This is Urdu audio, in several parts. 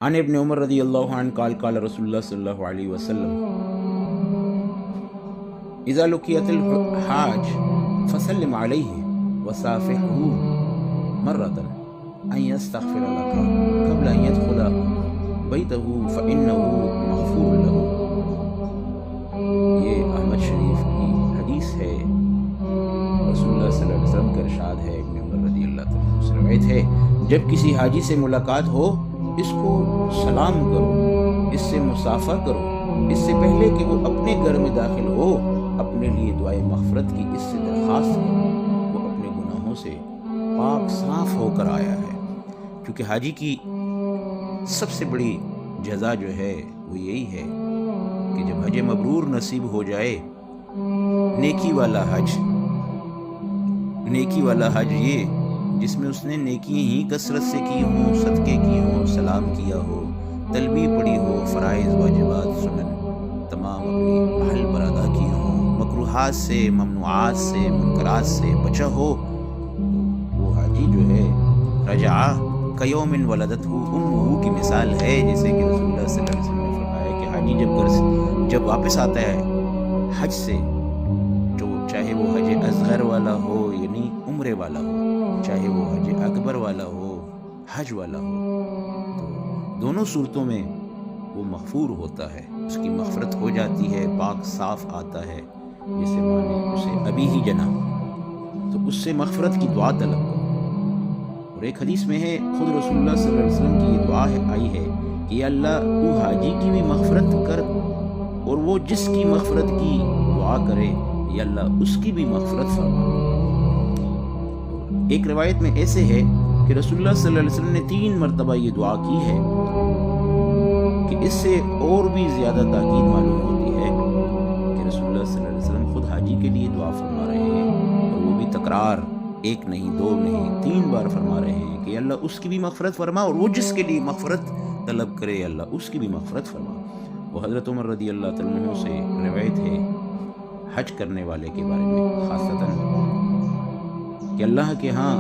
عن ابن عمر رضی اللہ عنہ قال قال رسول اللہ صلی اللہ علیہ وسلم اذا لقيت الحاج فسلم عليه وصافحه مرة ان يستغفر لك قبل ان يدخل بيته فانه مغفور له۔ یہ احمد شریف کی حدیث ہے، رسول اللہ صلی اللہ علیہ وسلم کا ارشاد ہے، ابن عمر رضی اللہ تعالیٰ عنہ سے روایت ہے، جب کسی حاجی سے ملاقات ہو اس کو سلام کرو، اس سے مصافحہ کرو، اس سے پہلے کہ وہ اپنے گھر میں داخل ہو اپنے لیے دعائے مغفرت کی اس سے درخواست کرو، وہ اپنے گناہوں سے پاک صاف ہو کر آیا ہے۔ کیونکہ حاجی کی سب سے بڑی جزا جو ہے وہ یہی ہے کہ جب حج مبرور نصیب ہو جائے، نیکی والا حج یہ جس میں اس نے نیکیاں ہی کثرت سے کی ہوں، صدقے کی ہوں، سلام کیا ہو، تلبیہ پڑھی ہو، فرائض واجبات سنن تمام اپنی محل پر ادا کی ہوں، مکروہات سے، ممنوعات سے، منکرات سے بچا ہو، وہ حاجی جو ہے رجع کیوم ولدتہ امہ کی مثال ہے، جیسے کہ رسول اللہ صلی اللہ علیہ وسلم نے فرمایا کہ حاجی جب واپس آتا ہے حج سے، جو چاہے وہ حج اصغر والا ہو یعنی عمرے والا ہو، چاہے وہ حج اکبر والا ہو، حج والا ہو، تو دونوں صورتوں میں وہ مغفور ہوتا ہے، اس کی مغفرت ہو جاتی ہے، پاک صاف آتا ہے، جسے مانے اسے ابھی ہی جنا، تو اس سے مغفرت کی دعا طلب کرو۔ اور ایک حدیث میں ہے، خود رسول اللہ صلی اللہ علیہ وسلم کی یہ دعا آئی ہے کہ یا اللہ تو حاجی کی بھی مغفرت کر، اور وہ جس کی مغفرت کی دعا کرے یا اللہ اس کی بھی مغفرت فرما۔ ایک روایت میں ایسے ہے کہ رسول اللہ صلی اللہ علیہ وسلم نے 3 مرتبہ یہ دعا کی ہے کہ اس سے اور بھی زیادہ تاکید معلوم ہوتی ہے کہ رسول اللہ صلی اللہ علیہ وسلم خود حاجی کے لیے دعا فرما رہے ہیں، اور وہ بھی تکرار، 1 نہیں 2 نہیں 3 بار فرما رہے ہیں کہ اللہ اس کی بھی مغفرت فرما، اور وہ جس کے لیے مغفرت طلب کرے اللہ اس کی بھی مغفرت فرما۔ وہ حضرت عمر رضی اللہ تعالیٰ عنہ سے روایت ہے حج کرنے والے کے بارے میں خاصتاً کہ اللہ کے ہاں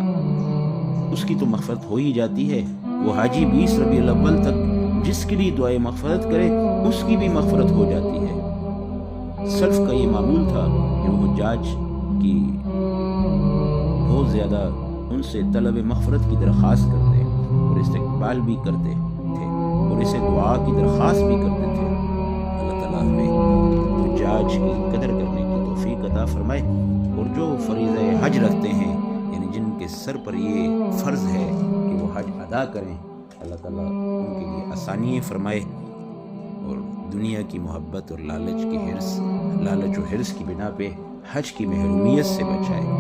اس کی تو مغفرت ہو ہی جاتی ہے، وہ حاجی 20 ربیع الاول تک جس کے لیے دعائے مغفرت کرے اس کی بھی مغفرت ہو جاتی ہے۔ سلف کا یہ معمول تھا کہ وہ حجاج کی بہت زیادہ ان سے طلب مغفرت کی درخواست کرتے اور استقبال بھی کرتے تھے، اور اسے دعا کی درخواست بھی کرتے تھے۔ اللہ تعالیٰ ہمیں حجاج کی قدر کرنے کی توفیق عطا فرمائے، اور جو فریضہ حج رکھتے ہیں یعنی جن کے سر پر یہ فرض ہے کہ وہ حج ادا کریں، اللہ تعالیٰ ان کے لیے آسانی فرمائے، اور دنیا کی محبت اور لالچ و حرص کی بنا پہ حج کی محرومیت سے بچائے۔